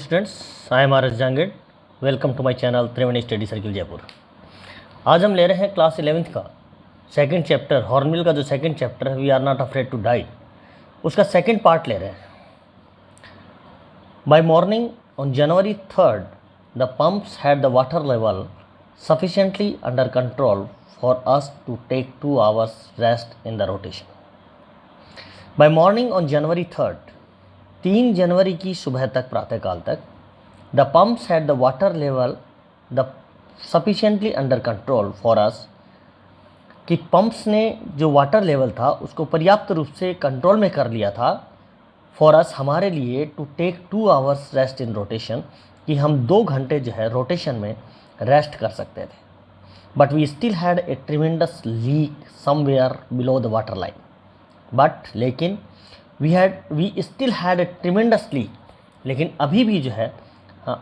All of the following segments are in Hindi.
Students, I am R S Jangid. Welcome to my channel Triveni study circle Jaipur. आज हम ले रहे हैं क्लास 11th का सेकंड चैप्टर, हॉर्नबिल का जो सेकंड चैप्टर है we are not afraid to die, उसका सेकंड पार्ट ले रहे हैं। By morning on January 3rd the pumps had the water level sufficiently under control for us to take 2 hours rest in the rotation. By morning on January 3rd 3 जनवरी की सुबह तक, प्रातःकाल तक, the pumps had the water level the sufficiently under control for us, कि पंप्स ने जो वाटर लेवल था उसको पर्याप्त रूप से कंट्रोल में कर लिया था, फॉर अस हमारे लिए, to take 2 hours rest in rotation, कि हम 2 घंटे जो है रोटेशन में रेस्ट कर सकते थे। But we still had a tremendous leak somewhere below the water line. But लेकिन we still had a tremendous leak, लेकिन अभी भी जो है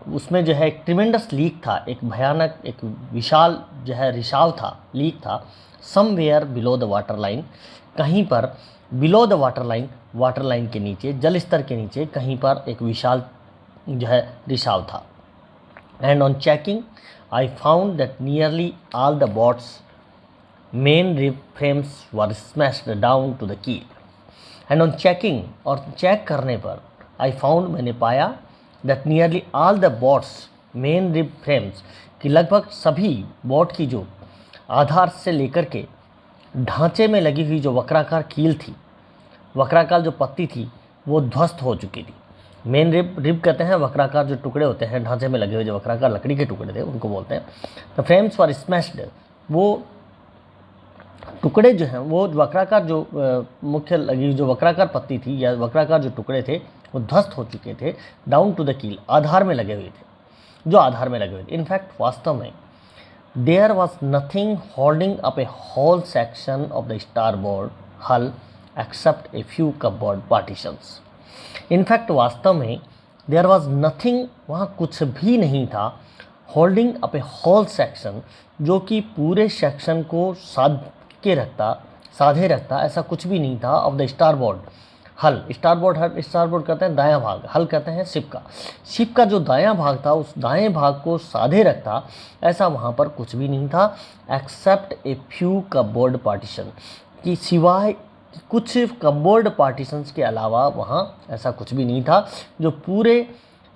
उसमें जो है एक ट्रिमेंडस लीक था, एक भयानक, एक विशाल जो है रिसाव था, लीक था, somewhere below the water line, कहीं पर बिलो द वाटर लाइन के नीचे, जल स्तर के नीचे कहीं पर एक विशाल जो है रिसाव था। And on checking I found that nearly all the boat's main rib frames were smashed down to the keel. And on checking, और चेक करने पर, आई फाउंड, मैंने पाया, that nearly all the boat's main rib frames, कि लगभग सभी बोट की जो आधार से लेकर के ढांचे में लगी हुई जो वक्राकार कील थी, वक्राकार जो पत्ती थी, वो ध्वस्त हो चुकी थी। मेन रिब कहते हैं वक्राकार जो टुकड़े होते हैं ढांचे में लगे हुए, जो वक्राकार लकड़ी के टुकड़े थे उनको बोलते हैं। द फ्रेम्स वर स्मैश्ड, वो टुकड़े जो हैं, वो वक्राकार जो मुख्य लगी जो वक्राकार पत्ती थी या वक्राकार जो टुकड़े थे वो ध्वस्त हो चुके थे, डाउन टू द कील, आधार में लगे हुए थे, जो आधार में लगे हुए थे। इनफैक्ट वास्तव में there was nothing holding up a whole section of the starboard hull except a few cupboard partitions. In fact वास्तव में देयर वॉज नथिंग, वहाँ कुछ भी नहीं था, holding up a whole section, जो कि पूरे सेक्शन को साधे रखता, ऐसा कुछ भी नहीं था, ऑफ द स्टारबोर्ड हल। स्टारबोर्ड कहते हैं दायां भाग, हल कहते हैं शिप का जो दायां भाग था, उस दाएं भाग को साधे रखता, ऐसा वहाँ पर कुछ भी नहीं था, except a few cupboard partition, कि सिवाय कुछ कपबोर्ड पार्टीशंस के अलावा वहाँ ऐसा कुछ भी नहीं था जो पूरे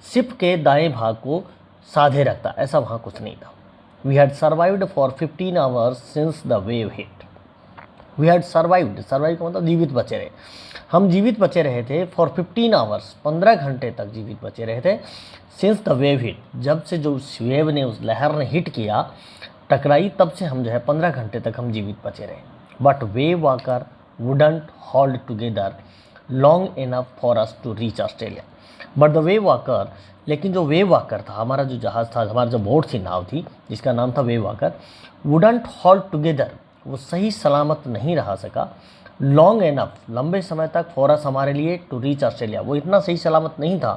शिप के दाएं भाग को साधे रखता, ऐसा वहाँ कुछ नहीं था। We had survived for 15 hours since the wave hit. We had survived का मतलब जीवित बचे रहे। हम जीवित बचे रहे थे for 15 hours, 15 घंटे तक जीवित बचे रहे थे, since the wave hit, जब से जो उस वेव ने, उस लहर ने हिट किया, टकराई, तब से हम जो है 15 घंटे तक हम जीवित बचे रहे। But wave walker wouldn't hold together long enough for us to reach Australia. But the wave walker, लेकिन जो वेव वाकर था, हमारा जो जहाज़ था, हमारा जो बोट थी, नाव थी, जिसका नाम था wave walker, wouldn't hold together, वो सही सलामत नहीं रह सका, लॉन्ग एनफ, लंबे समय तक, फॉर अस, हमारे लिए, टू रीच ऑस्ट्रेलिया, वो इतना सही सलामत नहीं था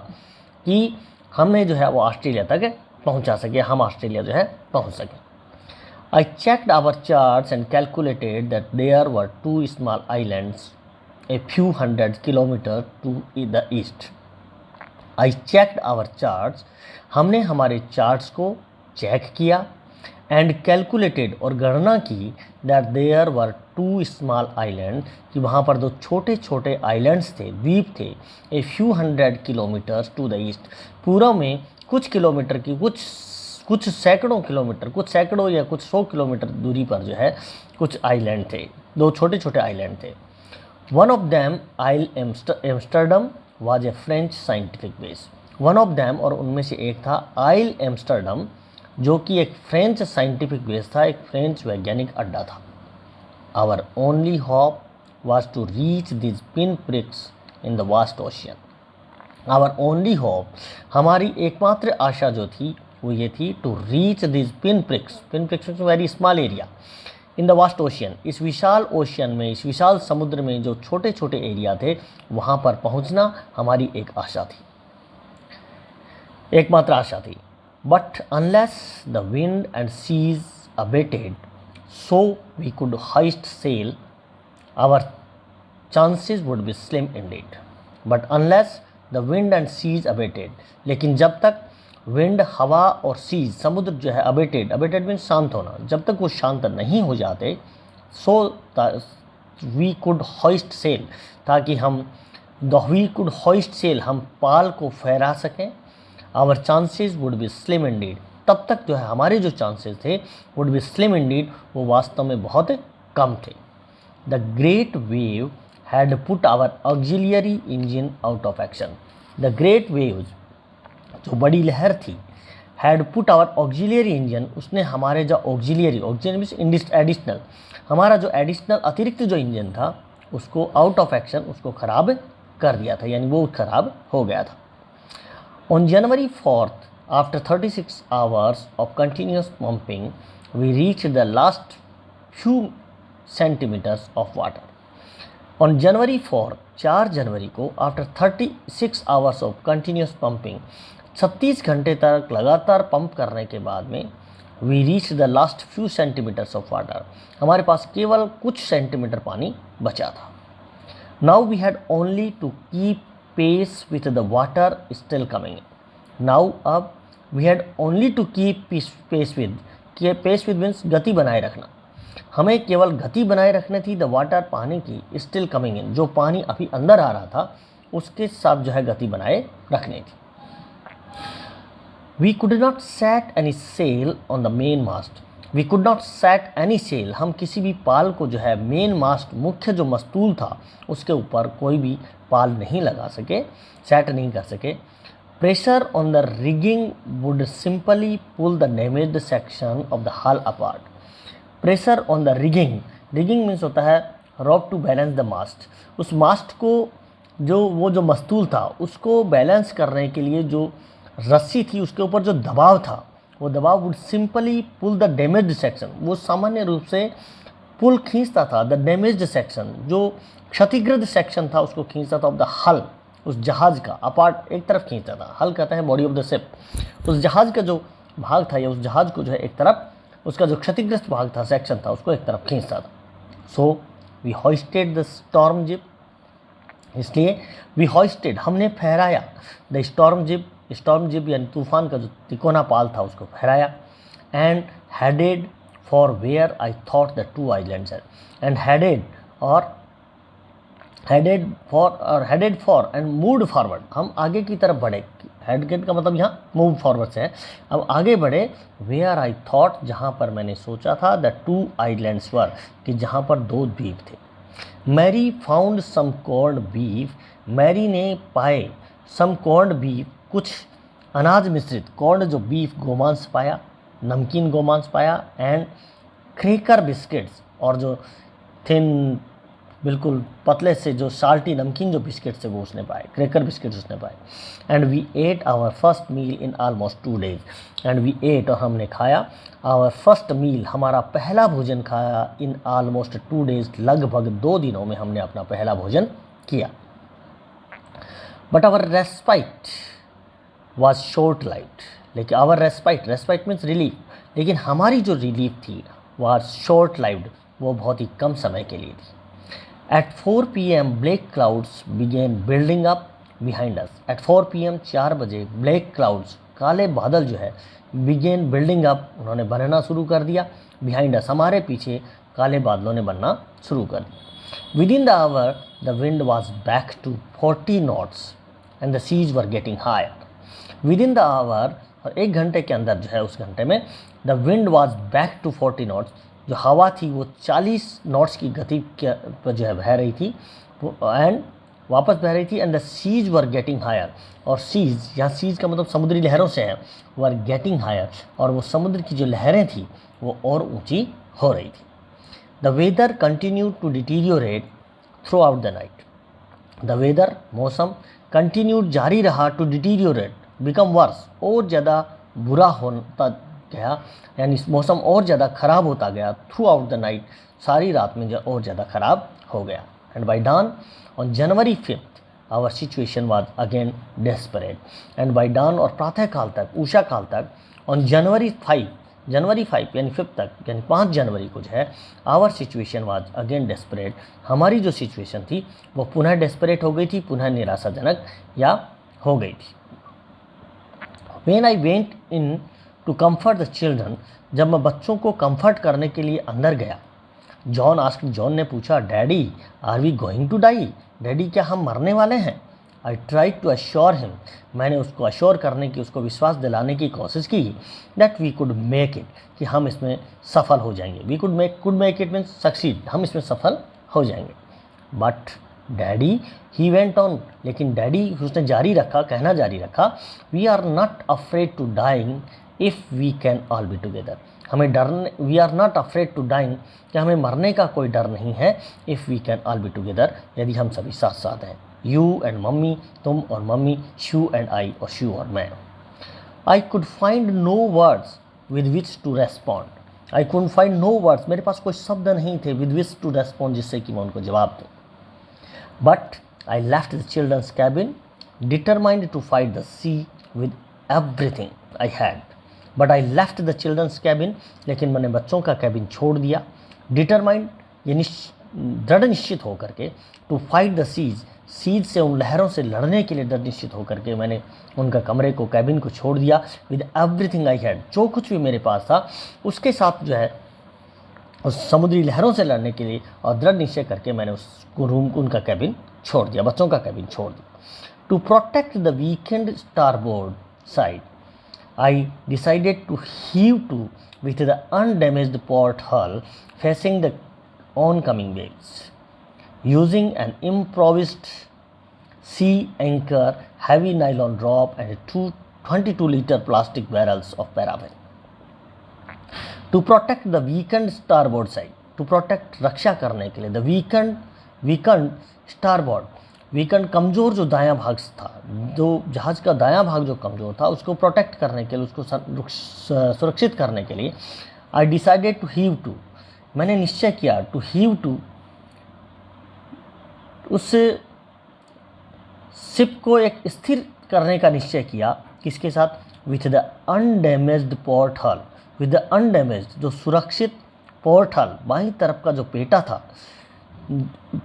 कि हमें जो है वो ऑस्ट्रेलिया तक पहुंचा सके, हम ऑस्ट्रेलिया जो है पहुंच सके। I checked our charts and calculated that there were 2 small islands a few 100 kilometres to the east. I checked our charts, हमने हमारे चार्ट्स को चेक किया, एंड कैलकुलेटेड, और गणना की, that there were 2 small island, कि वहाँ पर 2 छोटे छोटे आइलैंड्स थे, द्वीप थे, a few 100 kilometres to the east, पूर्व में कुछ किलोमीटर की, कुछ सैकड़ों किलोमीटर, कुछ सैकड़ों या कुछ 100 किलोमीटर दूरी पर जो है कुछ आइलैंड थे, 2 छोटे छोटे आइलैंड थे। One of them Isle Amsterdam was a French scientific base. One of them, और उनमें से एक था आइल एम्स्टर्डम, जो कि एक फ्रेंच साइंटिफिक बेस था, एक फ्रेंच वैज्ञानिक अड्डा था। Our only hope was to reach this pinpricks in the vast ocean. Our only hope, हमारी एकमात्र आशा जो थी वो ये थी, to reach this pinpricks very small area, in the vast ocean, इस विशाल ओशियन में, इस विशाल समुद्र में जो छोटे छोटे एरिया थे, वहाँ पर पहुँचना हमारी एक आशा थी, एकमात्र आशा थी। But unless the wind and seas abated so we could hoist sail, our chances would be slim indeed. But unless, the wind and seas abated, लेकिन जब तक विंड, हवा और सीज, समुद्र जो है अबेटेड, अबेटेड मीन्स शांत होना, जब तक वो शांत नहीं हो जाते, so we could hoist sail, ताकि हम वी कुड हॉइस्ट सेल, हम पाल को फहरा सकें, our chances would be slim indeed, तब तक जो है हमारे जो चांसेस थे वुड बी स्लिम इंडीड, वो वास्तव में बहुत कम थे। The great wave had put our auxiliary engine out of action, the great wave, जो बड़ी लहर थी, had put our auxiliary engine, उसने हमारे जो ऑक्सिलियरी मीन्स एडिशनल, हमारा जो एडिशनल अतिरिक्त जो इंजन था उसको आउट ऑफ एक्शन, उसको ख़राब कर दिया था, यानी वो ख़राब हो गया था। On January 4th, after 36 hours of continuous pumping, we reached the last few centimeters of water. On January 4, 4 जनवरी को, after 36 hours of continuous pumping, 36 घंटे तक लगातार पंप करने के बाद में, we reach the last few centimetres of water, हमारे पास केवल कुछ सेंटीमीटर पानी बचा था। Now we had only to keep pace with the water still coming, now अब we had only to keep pace with means गति बनाए रखना, हमें केवल गति बनाए रखनी थी, द वाटर पानी की, स्टिल कमिंग इन, जो पानी अभी अंदर आ रहा था उसके साथ जो है गति बनाए रखनी थी। We could not set any sail on the main mast, we could not set any sail, हम किसी भी पाल को जो है मेन मास्ट, मुख्य जो मस्तूल था उसके ऊपर कोई भी पाल नहीं लगा सके, सेट नहीं कर सके। Pressure on the rigging would simply pull the damaged section of the hull apart, pressure on the rigging, rigging means होता है rope to balance the mast, उस मास्ट को जो मस्तूल था उसको बैलेंस करने के लिए जो रस्सी थी उसके ऊपर जो दबाव था, वो दबाव would simply pull the damaged section, वो सामान्य रूप से पुल खींचता था, द डैमेज्ड सेक्शन, जो क्षतिग्रस्त सेक्शन था उसको खींचता था, ऑफ द हल, उस जहाज़ का, अपार्ट एक तरफ खींचता था, हल कहते हैं बॉडी ऑफ द शिप, उस जहाज़ का जो भाग था या उस जहाज़ को जो है एक तरफ, उसका जो क्षतिग्रस्त भाग था, सेक्शन था, उसको एक तरफ खींचता था। So we hoisted the storm jib, इसलिए वी हॉइस्टेड, हमने फहराया, द स्टॉर्म जिप यानी तूफान का जो तिकोना पाल था उसको फहराया, and headed for where I thought the two islands है, and headed for and moved forward, हम आगे की तरफ बढ़े, हेडेड का मतलब यहाँ मूव फॉरवर्ड से है, अब आगे बढ़े, वेयर आई थॉट, जहाँ पर मैंने सोचा था, द टू आइलैंड्स वर, कि जहाँ पर 2 द्वीप थे। Mary found some corned beef, Mary ने पाए सम कॉर्न्ड बीफ, कुछ अनाज मिश्रित, कॉर्न्ड जो बीफ, गोमांस पाया, नमकीन गोमांस पाया, एंड क्रेकर बिस्किट्स, और जो थिन बिल्कुल पतले से जो साल्टी नमकीन जो बिस्किट्स थे वो उसने पाए, क्रेकर बिस्किट्स उसने पाए। And we ate our first meal in almost 2 days, and we ate, और हमने खाया, आवर फर्स्ट मील, हमारा पहला भोजन खाया, इन ऑलमोस्ट 2 days, लगभग 2 दिनों में हमने अपना पहला भोजन किया। But our respite was short lived, लेकिन आवर रेस्पाइट मीन्स रिलीफ, लेकिन हमारी जो रिलीफ थी वॉज शॉर्ट लाइव्ड, वो बहुत ही कम समय के लिए थी। At 4 PM, black clouds began building up behind us. At 4 PM, 4 बजे, black clouds, काले बादल जो है, began building up, उन्होंने बनना शुरू कर दिया, behind us, हमारे पीछे काले बादलों ने बनना शुरू कर दिया। Within the hour, the wind was back to 40 knots and the seas were getting higher. Within the hour, और 1 घंटे के अंदर जो है, उस घंटे में, the wind was back to 40 knots, जो हवा थी वो 40 नॉट्स की गति पर जो है बह रही थी, एंड वापस बह रही थी, and the seas were getting higher, और सीज, यहाँ सीज का मतलब समुद्री लहरों से है, वर गेटिंग हायर, और वो समुद्र की जो लहरें थी वो और ऊंची हो रही थी। The weather continue to deteriorate throughout the night, the weather, मौसम, कंटिन्यूड, जारी रहा, टू डिटीरियोरेट, बिकम वर्स, और ज़्यादा बुरा होता गया, यानी मौसम और ज़्यादा ख़राब होता गया, थ्रू आउट द नाइट, सारी रात में जो और ज़्यादा ख़राब हो गया। And by dawn on January 5th, our situation was again desperate, and by dawn, और प्रातः काल तक, उषा काल तक, ऑन January 5 यानी 5 तक, यानी 5 जनवरी को जो है, our situation was again desperate, हमारी जो सिचुएशन थी वो पुनः डेस्परेट हो गई थी, पुनः निराशाजनक या हो गई थी। When I went in to comfort the children, जब मैं बच्चों को कंफर्ट करने के लिए अंदर गया, जॉन ने पूछा, daddy are we going to die, daddy क्या हम मरने वाले हैं? I try to assure him, मैंने उसको अश्योर करने की, उसको विश्वास दिलाने की कोशिश की that we could make it, कि हम इसमें सफल हो जाएंगे। We could make it means succeed, हम इसमें सफल हो जाएंगे। But daddy he went on, लेकिन डैडी उसने कहना जारी रखा, we are not afraid to dying if we can all be together, हमें डरने, we are not afraid to dying, कि हमें मरने का कोई डर नहीं है, if we can all be together, यदि हम सभी साथ साथ हैं, यू एंड मम्मी, तुम और मम्मी, शू एंड आई, और शू और मैं। I could find no words with which to respond, I could find no words, मेरे पास कोई शब्द नहीं थे विद विच टू रेस्पॉन्ड, जिससे कि मैं उनको जवाब दूँ। But I left the children's cabin determined to fight the sea with everything I had, but I left the children's cabin, लेकिन मैंने बच्चों का कैबिन छोड़ दिया, डिटरमाइंड ये दृढ़ निश्चित होकर के, टू फाइट द सीज से, उन लहरों से लड़ने के लिए दृढ़ निश्चित होकर के मैंने उनका कमरे को, कैबिन को छोड़ दिया, विद एवरीथिंग आई हैड, जो कुछ भी मेरे पास था उसके साथ जो है उस समुद्री लहरों से लड़ने के लिए, और दृढ़ निश्चय करके मैंने उसको रूम को, उनका कैबिन छोड़ दिया, बच्चों का कैबिन छोड़ दिया। To protect the weakened starboard side, I decided to heave to with the undamaged port hull facing the oncoming waves, using an improvised sea anchor, heavy nylon rope, and 22-liter plastic barrels of paraffin. To protect the weakened starboard side, to protect रक्षा करने के लिए, the weakened starboard, वीकेंड कमज़ोर जो दायां भाग था, जो जहाज़ का दायां भाग जो कमज़ोर था, उसको प्रोटेक्ट करने के लिए, उसको सुरक्षित करने के लिए, I decided to heave to, मैंने निश्चय किया, टू हीव टू, उस शिप को एक स्थिर करने का निश्चय किया, किसके साथ? With the undamaged port hull, with the undamaged, जो सुरक्षित पोर्ट हल, बाईं तरफ का जो पेटा था,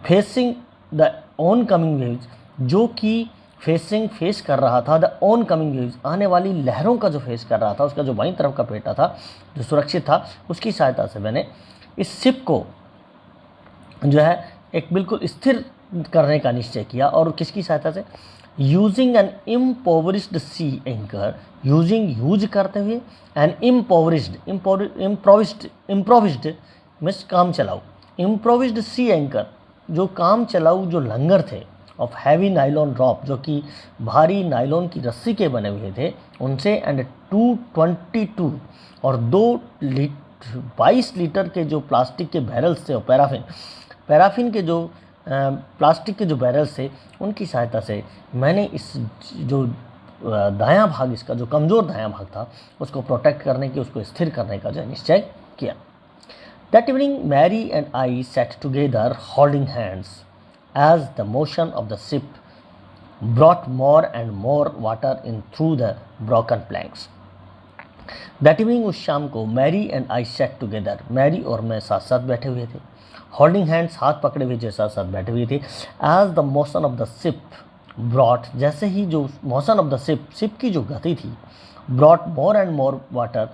facing the on coming waves, जो कि फेस कर रहा था द ऑन कमिंग वेव्स, आने वाली लहरों का जो फेस कर रहा था, उसका जो बाईं तरफ का पेटा था जो सुरक्षित था, उसकी सहायता से मैंने इस शिप को जो है एक बिल्कुल स्थिर करने का निश्चय किया। और किसकी सहायता से? यूजिंग एन इम्पोवरिस्ड सी एंकर, यूज करते हुए, एन इम्प्रोविस्ड मीन्स काम चलाऊ, इम्प्रोविस्ड सी एंकर, जो काम चलाऊ जो लंगर थे, ऑफ हैवी नाइलॉन रॉप, जो कि भारी नाइलॉन की रस्सी के बने हुए थे, उनसे, एंड 222 और 22 लीटर के जो प्लास्टिक के बैरल्स थे, और पैराफिन के जो प्लास्टिक के जो बैरल्स थे, उनकी सहायता से मैंने इस जो दायां भाग, इसका जो कमज़ोर दायां भाग था, उसको प्रोटेक्ट करने की, उसको स्थिर करने का जो निश्चय किया। That evening, Mary and I sat together holding hands as the motion of the ship brought more and more water in through the broken planks. That evening, उस शाम को Mary and I sat together, Mary और मैं साथ साथ बैठे हुए थे, holding hands, हाथ पकड़े हुए साथ साथ बैठे हुए थे, as the motion of the ship brought, जैसे ही जो motion of the ship की जो गति थी, brought more and more water,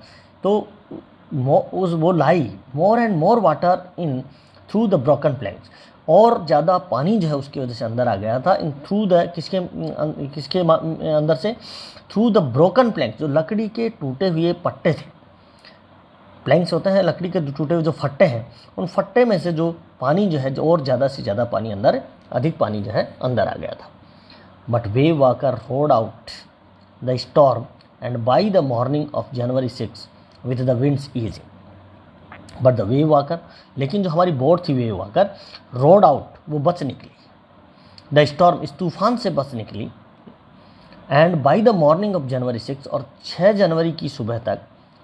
तो वो लाई more and more water in through the broken planks, और ज़्यादा पानी जो है उसकी वजह से अंदर आ गया था, इन थ्रू द किसके अंदर से? थ्रू द ब्रोकन प्लैंक्स, जो लकड़ी के टूटे हुए पट्टे थे। प्लैंक्स होते हैं लकड़ी के टूटे हुए जो फट्टे हैं, उन फट्टे में से जो पानी जो है, और ज़्यादा से ज़्यादा पानी अंदर, अधिक पानी जो है अंदर आ गया था। But wave walker road out the storm and by the morning of January 6 with the winds easing, but the wave walker, लेकिन जो हमारी बोट थी वेव वाकर, रोड आउट, वो बच निकली, द स्टॉर्म, इस तूफान से बच निकली, and by the morning of January 6, और 6 जनवरी की सुबह तक,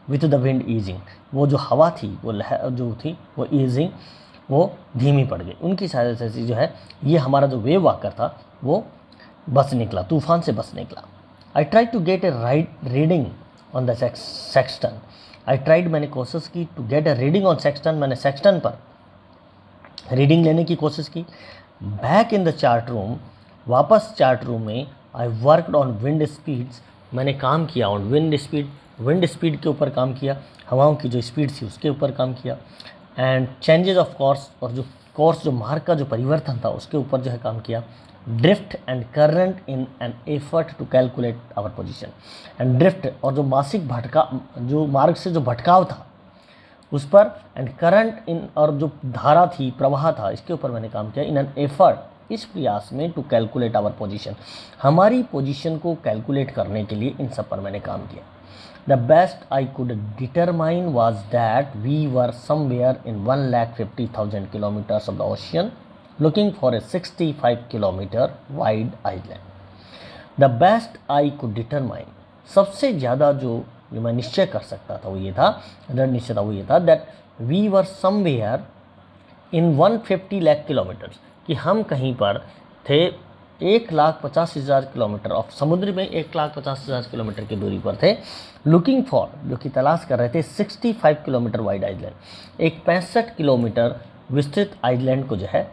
विथ द विंड ईजिंग, वो जो हवा थी, वो लहर जो थी, वो ईजिंग, वो धीमी पड़ गई। उनकी सहायता से जो है ये हमारा जो वेव वाकर था वो बच निकला, तूफान से बच निकला। I try to get a reading on the sextant, I tried, मैंने कोशिश की, to get a reading on sextant, मैंने सेक्सटन पर रीडिंग लेने की कोशिश की। Back in the chart room, वापस चार्ट रूम में, I worked on wind speeds, मैंने काम किया ऑन विंड स्पीड के ऊपर काम किया, हवाओं की जो स्पीड थी उसके ऊपर काम किया। एंड चेंजेस ऑफ कोर्स, और जो कोर्स जो मार्ग का जो परिवर्तन था उसके ऊपर जो है काम किया। Drift and current in an effort to calculate our position. And drift, और जो मासिक भटका, जो मार्ग से जो भटकाव था उस पर, एंड करंट इन, और जो धारा थी, प्रवाह था, इसके ऊपर मैंने काम किया। इन एन एफर्ट, इस प्रयास में, टू कैलकुलेट आवर पोजीशन, हमारी पोजीशन को कैलकुलेट करने के लिए इन सब पर मैंने काम किया। The best I could determine was that we were somewhere in 1,50,000 kilometres of the ocean looking for a 65 kilometre wide island. The best I could determine, सबसे ज़्यादा जो मैं निश्चय कर सकता था वो ये था, दृढ़ निश्चय था वो ये था, that we were somewhere in 150 lakh kilometres, कि हम कहीं पर थे 1,50,000 किलोमीटर ऑफ समुद्र में 1,50,000 किलोमीटर की दूरी पर थे। लुकिंग फॉर, जो कि तलाश कर रहे थे 65 किलोमीटर वाइड आइलैंड, एक 65 किलोमीटर विस्तृत आइलैंड को जो है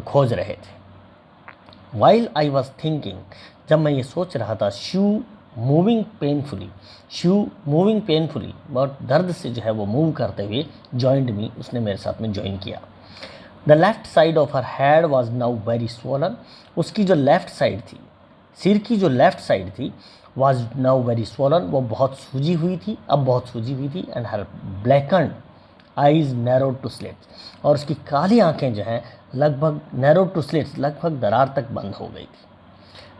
खोज रहे थे। वाइल आई वॉज थिंकिंग, जब मैं ये सोच रहा था, शू मूविंग पेनफुली, बहुत दर्द से जो है वो मूव करते हुए, जॉइंड मी, उसने मेरे साथ में ज्वाइन किया। The left side of her head was now very swollen, उसकी जो लेफ्ट साइड थी, सिर की जो लेफ्ट साइड थी, वॉज नाउ वेरी स्वोलन, वो बहुत सूजी हुई थी, अब बहुत सूजी हुई थी। And her blackened eyes narrow to slits, और उसकी काली आंखें जो हैं लगभग नैरो टू स्लिट्स, लगभग दरार तक बंद हो गई थी।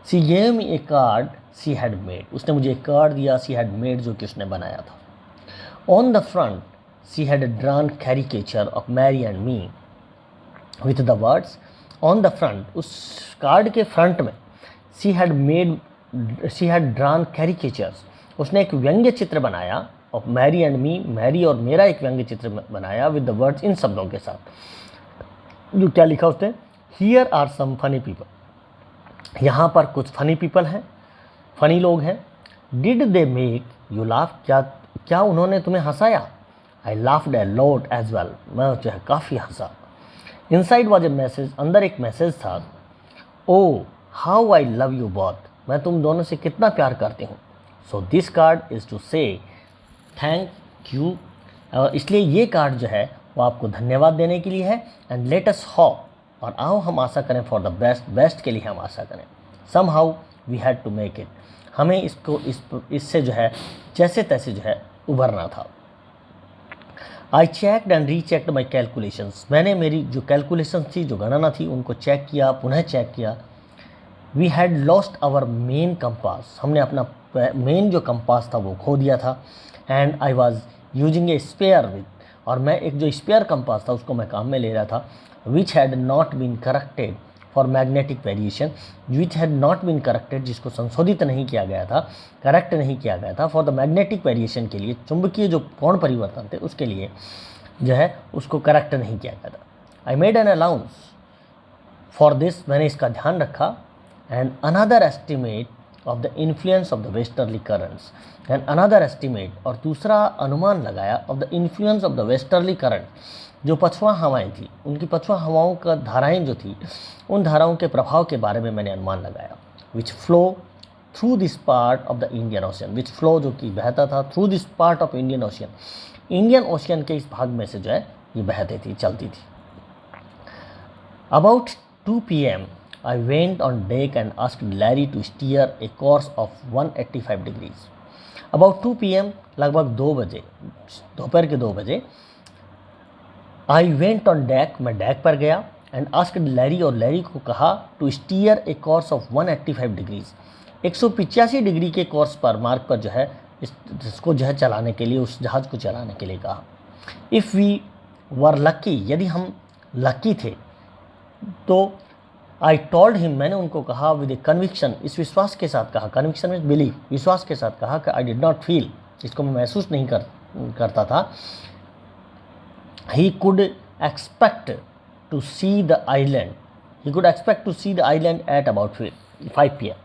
सी gave me A card she had made, उसने मुझे एक कार्ड दिया, सी हैड मेड, जो कि उसने बनाया था। On the front Sue had drawn caricature of Mary and me with the words, on the front, उस कार्ड के फ्रंट में, सी हैड ड्रॉन कैरिकेचर्स, उसने एक व्यंग्य चित्र बनाया, of Mary and me, Mary और मेरा एक व्यंग्य चित्र बनाया, विद द वर्ड्स, इन शब्दों के साथ, जो क्या लिखा उसने, here are some funny people, यहाँ पर कुछ फनी पीपल हैं, फनी लोग हैं। Did they make you laugh, क्या उन्होंने तुम्हें हंसाया? I laughed a lot as well, मैं जो है काफ़ी हंसा। इनसाइड वॉज ए मैसेज, अंदर एक मैसेज था, oh how I love you both, मैं तुम दोनों से कितना प्यार करती हूँ। So this card is to say thank you, इसलिए ये कार्ड जो है वो आपको धन्यवाद देने के लिए है। एंड लेट अस होप, और आओ हम आशा करें फॉर द बेस्ट, बेस्ट के लिए हम आशा करें। Somehow we had to make it, हमें इससे जो है जैसे तैसे जो है उभरना था। I checked and rechecked my calculations, मैंने मेरी जो कैलकुलेशन थी, जो गणना थी, उनको चेक किया, पुनः चेक किया। We had lost our main compass, हमने अपना मेन जो कंपास था वो खो दिया था। And I was using a spare with, और मैं एक जो स्पेयर कंपास था उसको मैं काम में ले रहा था। Which had not been corrected for magnetic variation, which had not been corrected, जिसको संशोधित नहीं किया गया था, करेक्ट नहीं किया गया था, फॉर द मैग्नेटिक वेरिएशन, के लिए, चुंबकीय जो कोण परिवर्तन थे उसके लिए जो है उसको करेक्ट नहीं किया गया था। I made an allowance for this, मैंने इसका ध्यान रखा। And another estimate of the influence of the westerly currents, and another estimate, और दूसरा अनुमान लगाया, of the influence of the westerly current, जो पछुआ हवाएं थी, उनकी पछुआ हवाओं का धाराएं जो थी, उन धाराओं के प्रभाव के बारे में मैंने अनुमान लगाया। विच flow through this part of the Indian ocean, which flow, जो कि बहता था, through this part of Indian ocean, Indian ocean के इस भाग में से जो है ये बहती थी, चलती थी। About 2 PM I went on deck and asked Larry to steer a course of 185 degrees. About 2 PM, लगभग 2 बजे, दोपहर के 2 बजे, आई वेंट ऑन डेक, मैं डेक पर गया। एंड आस्क्ड लैरी, और लैरी को कहा, to steer a course of 185 degrees, 185 degree के कोर्स पर, मार्ग पर जो है इसको जो है चलाने के लिए, उस जहाज़ को चलाने के लिए कहा। इफ़ वी वर लकी, यदि हम लकी थे तो, आई टोल्ड हिम, मैंने उनको कहा, विद ए कन्विक्शन, इस विश्वास के साथ कहा, कन्विक्शन मीन्स बिलीव, विश्वास के साथ कहा कि आई डिड नॉट फील, इसको मैं महसूस नहीं करता था। He could expect to see the island, he could expect to see the island at about 5 PM।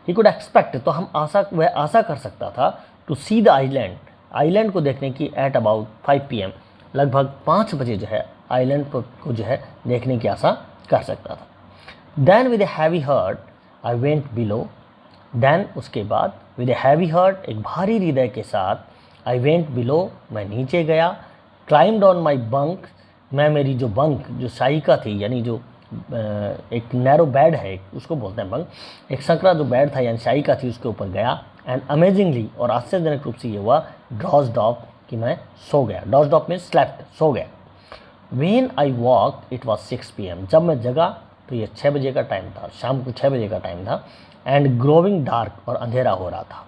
He could expect, तो हम वह आशा कर सकता था, टू सी द आइलैंड को देखने की, एट अबाउट 5 PM, लगभग 5 बजे जो है आइलैंड को जो है देखने की आशा कर सकता था। Then with a heavy heart I went below, then उसके बाद विद ए हैवी हार्ट, एक भारी हृदय के साथ आई वेंट बिलो, मैं नीचे गया, क्लाइम्ड ऑन माई बंक, मैं मेरी जो बंक जो शायिका थी यानी जो एक नैरो बेड है उसको बोलते हैं बंक, एक संकरा जो बेड था यानी शायिका थी उसके ऊपर गया एंड अमेजिंगली और आश्चर्यजनक रूप से ये हुआ ड्रॉज्ड ऑफ कि मैं सो गया। ड्रॉज्ड ऑफ मीन्स स्लेप्ट, सो गया। When I walk it was 6 PM, जब मैं जगा तो ये 6 बजे का टाइम था, शाम को 6 बजे का टाइम था एंड ग्रोविंग डार्क और अंधेरा हो रहा था।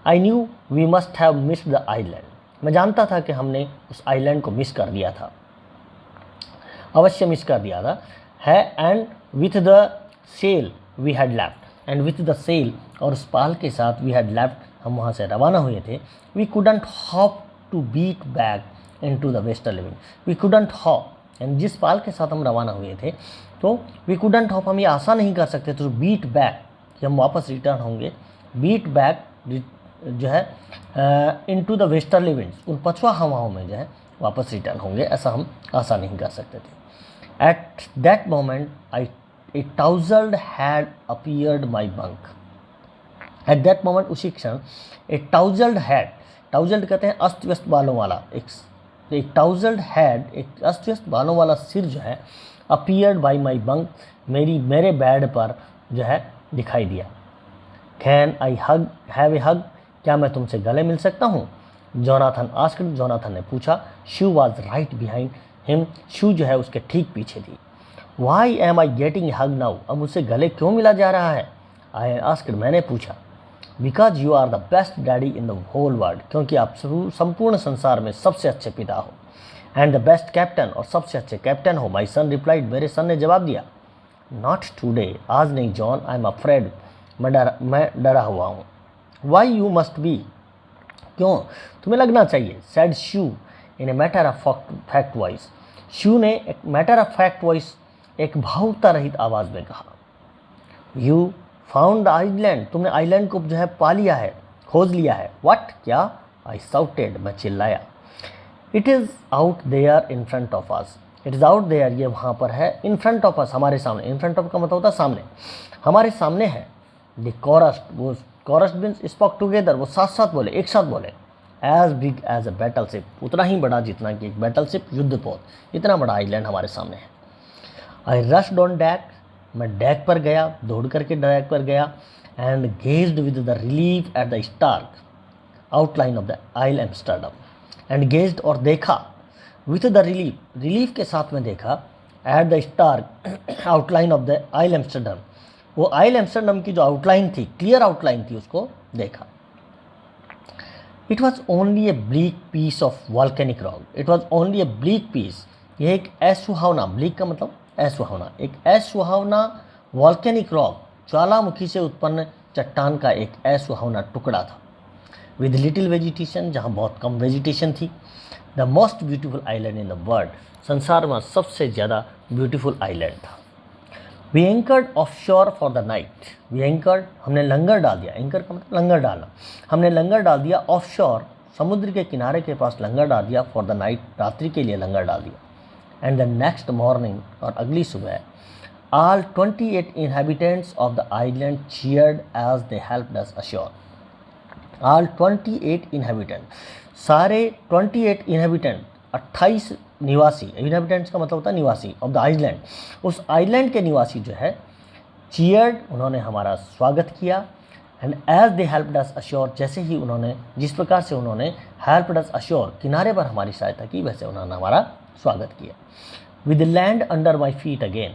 I knew we must have missed the island, मैं जानता था कि हमने उस आइलैंड को मिस कर दिया था, अवश्य मिस कर दिया था है। And with the sail we had left, and with the sail और उस पाल के साथ वी हैड लेफ्ट, हम वहाँ से रवाना हुए थे। We couldn't hope to beat back into the western living, we couldn't hope, and जिस पाल के साथ हम रवाना हुए थे तो वी कुडंट हॉप, हम ये आशा नहीं कर सकते तो बीट बैक कि हम वापस रिटर्न होंगे, बीट बैक जो है इनटू द वेस्टर्न लिविंग्स, उन पछुआ हवाओं में जो है वापस रिटर्न होंगे, ऐसा हम आशा नहीं कर सकते थे। At that moment, a tousled had appeared my bunk. At that moment, उसी क्षण a tousled had, tousled कहते हैं अस्त व्यस्त बालों वाला, एक tousled had, एक अस्त व्यस्त बालों वाला सिर जो है appeared by my bunk, मेरे बेड पर जो है दिखाई दिया। Can I have a hug? क्या मैं तुमसे गले मिल सकता हूँ? जोनाथन आस्क्ड, जोनाथन ने पूछा। She was right behind him, she जो है उसके ठीक पीछे थी। Why am I getting hug now, अब मुझसे गले क्यों मिला जा रहा है? आई आस्क्ड, मैंने पूछा। Because you are the best daddy in the whole world, क्योंकि आप संपूर्ण संसार में सबसे अच्छे पिता हो। एंड द बेस्ट कैप्टन, और सबसे अच्छे कैप्टन हो। माई सन रिप्लाइड, मेरे सन ने जवाब दिया। नॉट टूडे, आज नहीं जॉन, आई एम अफ्रेड, मैं डरा हुआ हूँ। वाई यू मस्ट बी, क्यों तुम्हें लगना चाहिए। Said she in a matter of fact voice, she ने एक मैटर ऑफ फैक्ट वॉइस, एक भावुकता रहित आवाज़ में कहा। यू फाउंड द आइलैंड, तुमने आइलैंड को जो है पा लिया है, खोज लिया है। व्हाट, क्या? आई साउटेड, मैं चिल्लाया। It is out there in front of us, it is out there, ये वहाँ पर है। इन फ्रंट ऑफ अस, हमारे सामने। इन फ्रंट ऑफ का मतलब होता है सामने, हमारे सामने है। द कोरस्ट, वो कोरस्ट मीन्स स्पोक टुगेदर, वो साथ साथ बोले, एक साथ बोले। As big as a battleship, उतना ही बड़ा जितना कि एक बैटल शिप, युद्धपोत, इतना बड़ा आइलैंड हमारे सामने है। आई रश्ड ऑन डैक, मैं डैक पर गया, दौड़ करके डैक पर गया। And gazed with the relief at the stark outline of the Ile Amsterdam, and gazed और देखा, विथ द रिलीफ, रिलीफ के साथ में देखा, at the stark outline of the Ile Amsterdam, वो आइल एम्स्टर्डम की जो आउटलाइन थी, क्लियर आउटलाइन थी, उसको देखा। It was only a bleak piece of volcanic rock, it was only a bleak piece, यह एक असुहावना, ब्लीक का मतलब असुहावना, एक असुहावना वॉल्केनिक रॉक, ज्वालामुखी से उत्पन्न चट्टान का एक असुहावना टुकड़ा था। विद लिटिल वेजिटेशन, जहाँ बहुत कम वेजिटेशन थी। The most beautiful island in the world, संसार में सबसे ज़्यादा ब्यूटीफुल आइलैंड था। We anchored off shore for the night, we anchored, हमने लंगर डाल दिया, एंकर का मतलब लंगर डालना, हमने लंगर डाल दिया। ऑफ शोर, समुद्र के किनारे के पास लंगर डाल दिया। फॉर द नाइट, रात्रि के लिए लंगर डाल दिया। एंड द नेक्स्ट मॉर्निंग, और अगली सुबह, all 28 inhabitants of the island cheered as they helped us ashore. All 28 inhabitants, सारे 28 inhabitants, 28 निवासी, इनहेबिटेंट्स का मतलब होता है निवासी, ऑफ द आइलैंड, उस आइलैंड के निवासी जो है, चीयर्ड, उन्होंने हमारा स्वागत किया। And as they helped us ashore, जैसे ही उन्होंने, जिस प्रकार से उन्होंने हेल्प्ड अस अश्योर, किनारे पर हमारी सहायता की, वैसे उन्होंने हमारा स्वागत किया। With land under my feet again,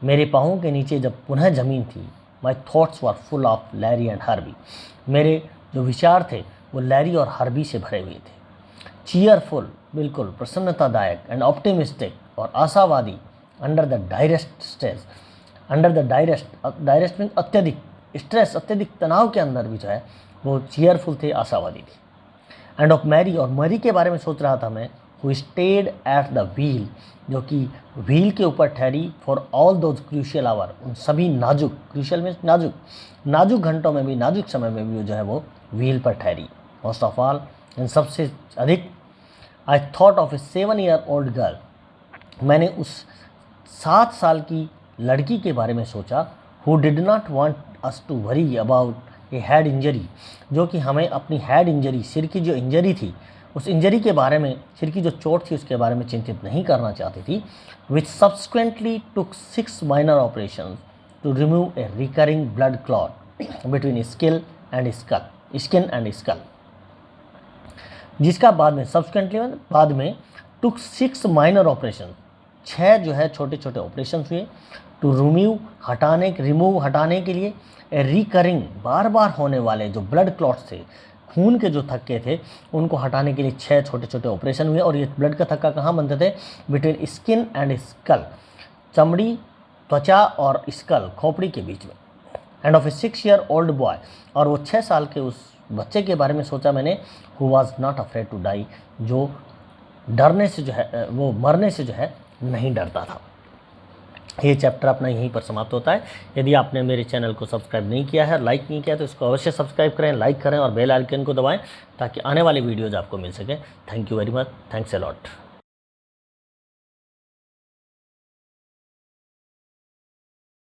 मेरे पाँवों के नीचे जब पुनः ज़मीन थी। My thoughts were full of Larry and Harvey, मेरे जो विचार थे वो लैरी और हार्बी से भरे हुए थे। चीयरफुल, बिल्कुल प्रसन्नतादायक, एंड ऑप्टिमिस्टिक, और आशावादी। Under the direst stress, under the direst means अत्यधिक स्ट्रेस, अत्यधिक तनाव के अंदर भी जो है वो चीयरफुल थे, आशावादी थे। एंड ऑफ मैरी, और मैरी के बारे में सोच रहा था मैं, who stayed at the wheel, जो कि व्हील के ऊपर ठहरी। For all those crucial hour, उन सभी नाजुक, क्रूशियल मीन्स नाजुक, नाजुक घंटों में भी, नाजुक समय में भी जो है वो व्हील पर ठहरी। मोस्ट ऑफ ऑल, इन सबसे अधिक, I thought of A 7-year-old girl, मैंने उस 7 साल की लड़की के बारे में सोचा। Who did not want us to worry about a head injury, जो कि हमें अपनी हेड इंजरी, सिर की जो इंजरी थी उस इंजरी के बारे में, सिर की जो चोट थी उसके बारे में चिंतित नहीं करना चाहती थी, which subsequently took 6 minor operation to remove a recurring blood clot between skin and skull, जिसका बाद में सब्सिक्वेंटली बाद में टुक 6 माइनर ऑपरेशन, 6 जो है छोटे छोटे ऑपरेशन हुए, टू रिमूव हटाने के लिए, रिकरिंग बार बार होने वाले जो ब्लड क्लॉट्स थे, खून के जो थक्के थे उनको हटाने के लिए 6 छोटे छोटे ऑपरेशन हुए। और ये ब्लड का थक्का कहाँ बनते थे? बिटवीन स्किन एंड स्कल, चमड़ी, त्वचा और स्कल, खोपड़ी के बीच में। End of A 6 year old boy, और वो 6 साल के उस बच्चे के बारे में सोचा मैंने, who was not afraid to die, जो डरने से जो है, वो मरने से जो है नहीं डरता था। ये चैप्टर अपना यहीं पर समाप्त होता है। यदि आपने मेरे चैनल को सब्सक्राइब नहीं किया है, लाइक नहीं किया, तो इसको अवश्य सब्सक्राइब करें, लाइक करें और बेल आइकन को दबाएं ताकि आने वाली वीडियोज़ आपको मिल सके। Thank you very much, thanks a lot.